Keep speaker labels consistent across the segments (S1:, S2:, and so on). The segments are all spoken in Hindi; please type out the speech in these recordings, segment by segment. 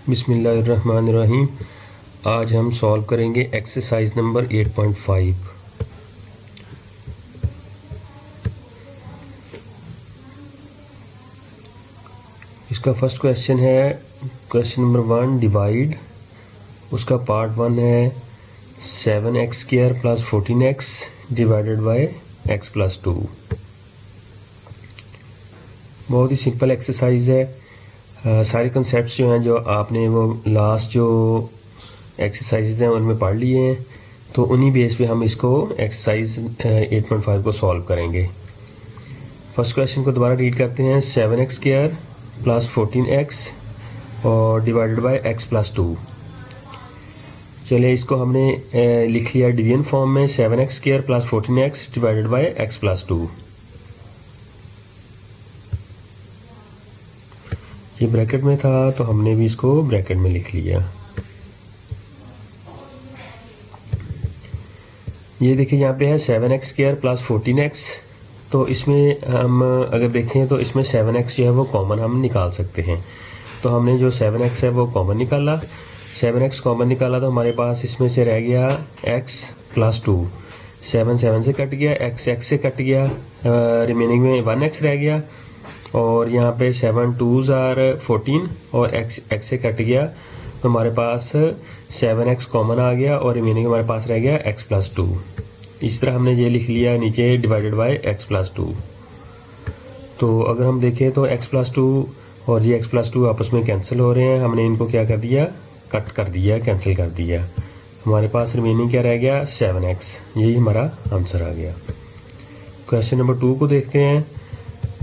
S1: बिस्मिल्लाहिर्रहमानिर्रहीम। आज हम सॉल्व करेंगे एक्सरसाइज नंबर 8.5। इसका फर्स्ट क्वेश्चन है क्वेश्चन नंबर 1 डिवाइड। उसका पार्ट 1 है 7x² + 14x divided by x + 2। बहुत ही सिंपल एक्सरसाइज है। सारे कंसेप्ट जो हैं जो आपने वो लास्ट जो एक्सरसाइजेज हैं उनमें पढ़ लिए हैं, तो उन्हीं बेस पे हम इसको एक्सरसाइज 8.5 को सॉल्व करेंगे। फर्स्ट क्वेश्चन को दोबारा रीड करते हैं। 7x² + 14x और डिवाइडेड बाय x + 2। चलिए इसको हमने लिख लिया डिवीजन फॉर्म में 7x² + 14x divided by x + 2। ये ब्रैकेट में था तो हमने भी इसको ब्रैकेट में लिख लिया। ये देखिए यहाँ पे है 7x² + 14x। तो इसमें हम अगर देखें तो इसमें 7x जो है वो कॉमन हम निकाल सकते हैं। तो हमने जो 7x है वो कॉमन निकाला। 7x कॉमन निकाला तो हमारे पास इसमें से रह गया x + 2। 7 से कट गया, x से कट गया, रिमेनिंग में 1x रह गया। और यहाँ पे 7 2s are 14 और x से कट गया तो हमारे पास 7x कॉमन आ गया और रिमेनिंग हमारे पास रह गया x + 2। इस तरह हमने ये लिख लिया नीचे डिवाइडेड बाय x + 2। तो अगर हम देखें तो x + 2 और ये x + 2 आपस में कैंसिल हो रहे हैं। हमने इनको क्या कर दिया, कट कर दिया, कैंसिल कर दिया। हमारे पास रिमेनिंग क्या रह गया, 7x। यही हमारा आंसर आ गया। क्वेश्चन नंबर 2 को देखते हैं।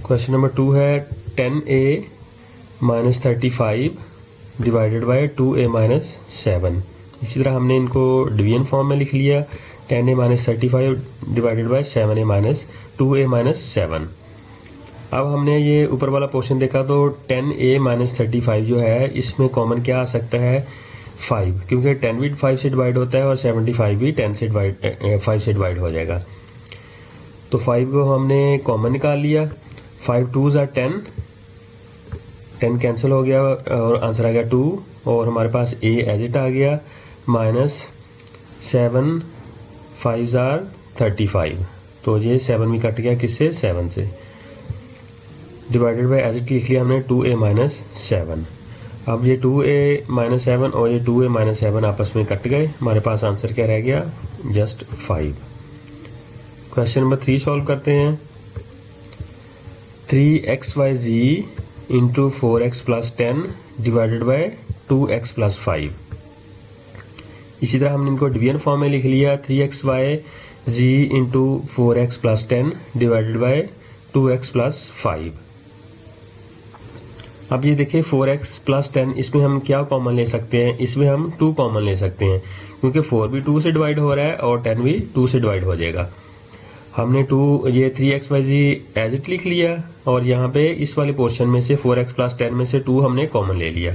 S1: क्वेश्चन नंबर 2 है 10a - 35 डिवाइडेड बाय 2a - 7। इसी तरह हमने इनको डिवीजन फॉर्म में लिख लिया 10a - 35 divided by 7a - 2a - 7। अब हमने ये ऊपर वाला पोर्शन देखा तो 10a - 35 जो है इसमें कॉमन क्या आ सकता है, 5, क्योंकि 10 भी 5 से डिवाइड होता है और 75 भी 5 से डिवाइड हो जाएगा। तो 5 को हमने कॉमन निकाल लिया। 5 2s are 10, 10 कैंसिल हो गया और आंसर आ गया 2। और हमारे पास a एज इट आ गया -7 5s are 35। तो ये 7 भी कट गया किससे, 7 से। डिवाइडेड बाय एज इट लिख लिया हमने 2a - 7। अब ये 2a - 7 और ये 2a - 7 आपस में कट गए। हमारे पास आंसर क्या रह गया, जस्ट 5। क्वेश्चन नंबर 3 सॉल्व करते हैं। 3xyz × 4x + 10 divided by 2x + 5। इसी तरह हमने इनको डिवीजन फॉर्म में लिख लिया 3xyz × 4x + 10 divided by 2x + 5। अब ये देखिए 4x + 10, इसमें हम क्या कॉमन ले सकते हैं, इसमें हम 2 कॉमन ले सकते हैं क्योंकि 4 भी 2 से डिवाइड हो रहा है और 10 भी 2 से डिवाइड हो जाएगा। हमने 2 ये 3xyz एज इट लिख लिया और यहाँ पे इस वाले पोर्शन में से 4x + 10 में से 2 हमने कॉमन ले लिया।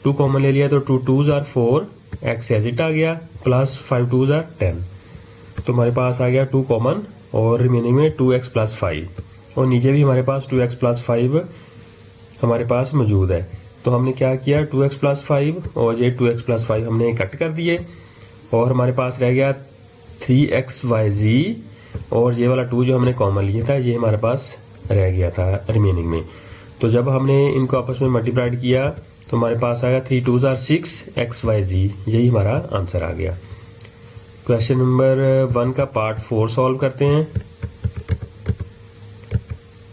S1: 2 कॉमन ले लिया तो 2 2s are 4, x as it आ गया प्लस 5 2s are 10। तो हमारे पास आ गया 2 कॉमन और रिमेनिंग में 2x + 5 और नीचे भी हमारे पास 2x + 5 हमारे पास मौजूद है। तो हमने क्या किया, 2x + 5 और ये 2x + 5 हमने कट कर दिए और हमारे पास रह गया 3xyz और ये वाला 2 जो हमने कॉमन लिया था ये हमारे पास रह गया था रिमेनिंग में। तो जब हमने इनको आपस में मल्टीप्लाइड किया तो हमारे पास आया 3 2s are 6 xyz। यही हमारा आंसर आ गया। क्वेश्चन नंबर 1 का पार्ट 4 सॉल्व करते हैं।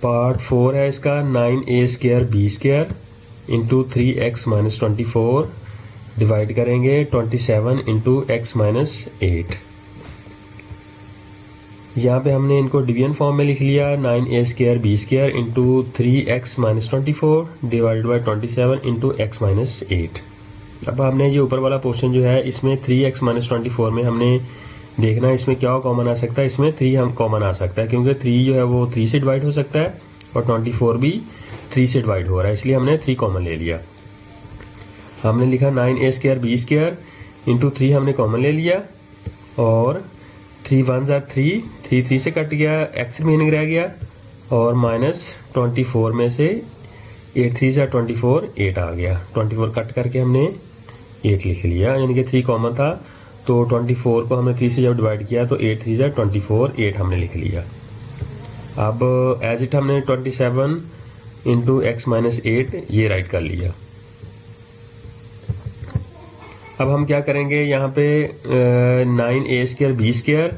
S1: पार्ट 4 है इसका 9a² b² × 3x - 24 डिवाइड करेंगे 27 × x - 8। यहाँ पे हमने इनको डिवीजन फॉर्म में लिख लिया 9a² b² × 3x - 24 divided by 27 × x - 8। अब हमने ये ऊपर वाला पोर्शन जो है इसमें 3x - 24 में हमने देखना है इसमें क्या कॉमन आ सकता है। इसमें 3 हम कॉमन आ सकता है क्योंकि 3 जो है वो 3 से डिवाइड हो सकता है और 24 भी 3 से डिवाइड हो रहा है, इसलिए हमने 3 कॉमन ले लिया। हमने लिखा 9a² b² × 3 हमने कॉमन ले लिया और 3 1s are 3, 3 3 से कट गया, x रिमेनिंग रह गया और -24 में से 8 3 जा 24, 8 आ गया। 24 कट करके हमने 8 लिख लिया, यानी कि 3 कॉमन था तो 24 को हमने 3 से जब डिवाइड किया तो 8 3 जा 24, 8 हमने लिख लिया। अब एज इट हमने 27 इंटू एक्स माइनस 8 ये राइट कर लिया। अब हम क्या करेंगे, यहाँ पे 9a² b²,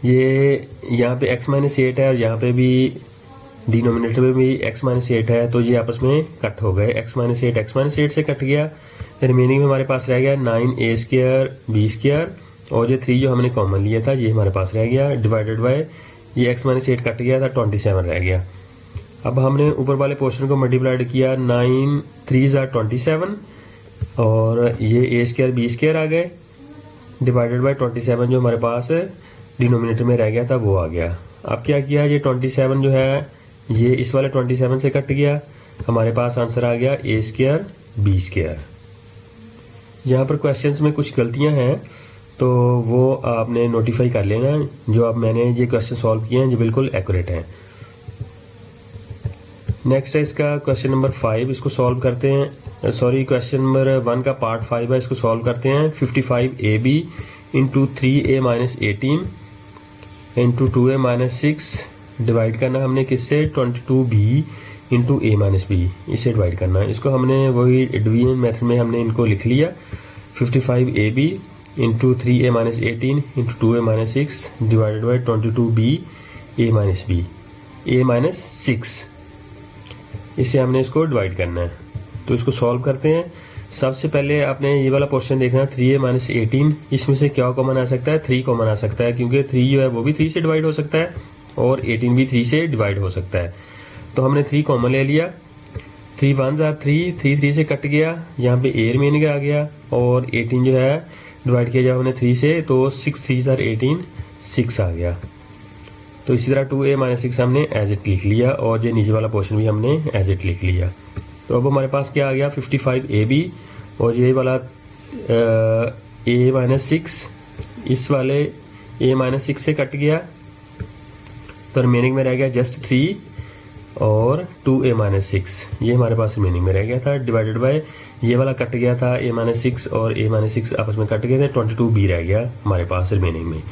S1: ये यहाँ पे x माइनस 8 है और यहाँ पे भी डिनोमिनेटर में भी x माइनस 8 है, तो ये आपस में कट हो गए। x माइनस 8 से कट गया, रिमेनिंग में हमारे पास रह गया 9a² b² और ये 3 जो हमने कॉमन लिया था ये हमारे पास रह गया, डिवाइडेड बाय ये x माइनस 8 कट गया था, 27 रह गया। अब हमने ऊपर वाले पोर्शन को मल्टीप्लाइड किया, 9 3 जा 27 और ये a² b² आ गए, डिवाइडेड बाय 27 जो हमारे पास डिनोमिनेटर में रह गया था वो आ गया। अब क्या किया, ये 27 जो है ये इस वाले 27 से कट गया, हमारे पास आंसर आ गया a² b²। यहाँ पर क्वेश्चंस में कुछ गलतियाँ हैं तो वो आपने नोटिफाई कर लेना। जो अब मैंने ये क्वेश्चन सॉल्व किए हैं ये बिल्कुल एक्यूरेट हैं। नेक्स्ट है इसका क्वेश्चन नंबर 5, इसको सॉल्व करते हैं। सॉरी, क्वेश्चन नंबर 1 का पार्ट 5 है, इसको सॉल्व करते हैं। 55ab into 3a minus 18 into 2a minus 6 divide करना हमने किससे, 22b into a minus b, इससे डिवाइड करना है। इसको हमने वही डिवीजन मेथड में हमने इनको लिख लिया। 55ab into 3a minus 18 into 2a minus 6 divided by 22b a minus b, a minus 6, इससे हमने इसको डिवाइड करना है। तो इसको सॉल्व करते हैं। सबसे पहले आपने ये वाला क्वेश्चन देखना, 3a माइनस 18, इसमें से क्या कॉमन आ सकता है, 3 कॉमन आ सकता है, क्योंकि 3 जो है वो भी 3 से डिवाइड हो सकता है और 18 भी 3 से डिवाइड हो सकता है। तो हमने 3 कॉमन ले लिया, 3 1 जा 3, 3 से कट गया, यहाँ पे a रिमेनिंग आ गया और 18 जो है डिवाइड किया जब हमने 3 से तो 6 3 जा 18, 6 आ गया। तो इसी तरह 2a माइनस 6 हमने एज इट लिख लिया और ये नीचे वाला पोर्शन भी हमने एज इट लिख लिया। तो अब हमारे पास क्या आ गया, 55ab और ये वाला a माइनस 6 इस वाले a माइनस 6 से कट गया, तो रिमेनिंग में रह गया जस्ट 3 और 2a माइनस 6, ये हमारे पास रिमेनिंग में रह गया था, डिवाइडेड बाय ये वाला कट गया था a माइनस 6 और a माइनस 6 आपस में कट गए थे, 22b रह गया हमारे पास रिमेनिंग में।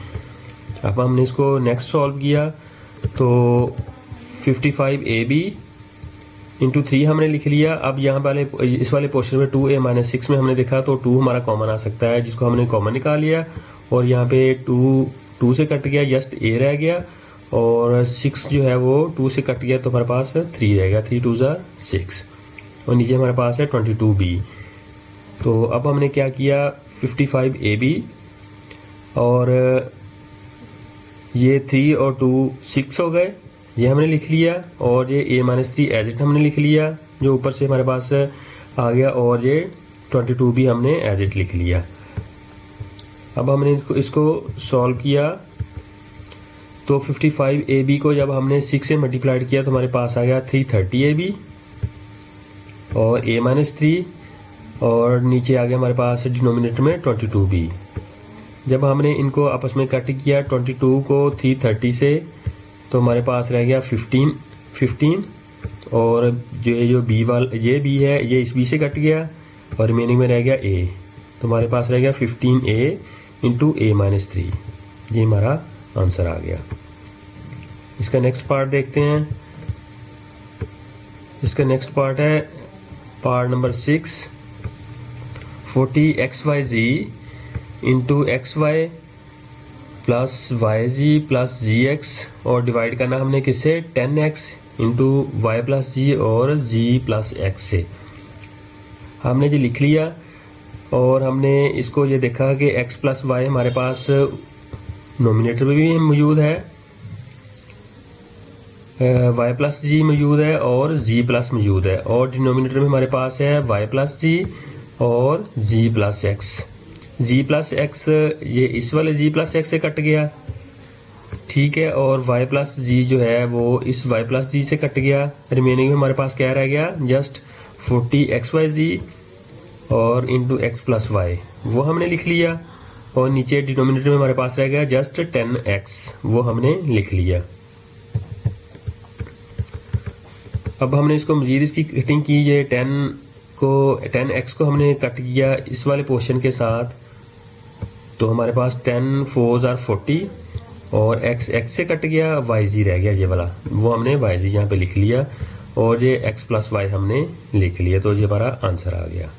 S1: अब हमने इसको नेक्स्ट सॉल्व किया तो 55ab इंटू 3 हमने लिख लिया। अब यहाँ वाले इस वाले पोर्शन में 2a माइनस 6 में हमने देखा तो 2 हमारा कॉमन आ सकता है, जिसको हमने कॉमन निकाल लिया और यहाँ पे 2 से कट गया, जस्ट a रह गया और 6 जो है वो 2 से कट गया तो हमारे पास 3 रह गया, 3 2 जा 6 और नीचे हमारे पास है 22b। तो अब हमने क्या किया, 55ab और ये 3 और 2 6 हो गए, ये हमने लिख लिया और ये a माइनस 3 एज इट हमने लिख लिया जो ऊपर से हमारे पास आ गया और ये 22b हमने एज इट लिख लिया। अब हमने इसको सॉल्व किया तो 55ab को जब हमने 6 से मल्टीप्लाइड किया तो हमारे पास आ गया 330ab और a माइनस 3 और नीचे आ गया हमारे पास डिनोमिनेटर में 22b। जब हमने इनको आपस में कट किया 22 को 330 से तो हमारे पास रह गया 15 और जो b वाला ये b है ये इस b से कट गया और रिमेनिंग में रह गया a, तो हमारे पास रह गया 15a इंटू a माइनस 3, ये हमारा आंसर आ गया। इसका नेक्स्ट पार्ट देखते हैं। इसका नेक्स्ट पार्ट है part number 6, 40xyz into xy plus yg plus gx और डिवाइड करना हमने किससे, 10x into y plus g और g प्लस x से। हमने ये लिख लिया और हमने इसको ये देखा कि x प्लस y हमारे पास नोमिनेटर में भी मौजूद है, y प्लस जी मौजूद है और g प्लस मौजूद है और डिनोमिनेटर में हमारे पास है y प्लस जी और g plus x। g plus x ये इस वाले g प्लस x से कट गया, ठीक है, और y प्लस जी जो है वो इस y प्लस जी से कट गया। रिमेनिंग में हमारे पास क्या रह गया, जस्ट 40xyz और इंटू x प्लस y, वो हमने लिख लिया और नीचे डिनोमिनेटर में हमारे पास रह गया जस्ट 10x, वो हमने लिख लिया। अब हमने इसको मजीद इसकी कटिंग की, ये 10x को हमने कट किया इस वाले पोर्शन के साथ, तो हमारे पास 10 4s are 40 और x से कट गया, yz रह गया ये वाला, वो हमने yz यहाँ पे लिख लिया और ये x + y हमने लिख लिया, तो ये हमारा आंसर आ गया।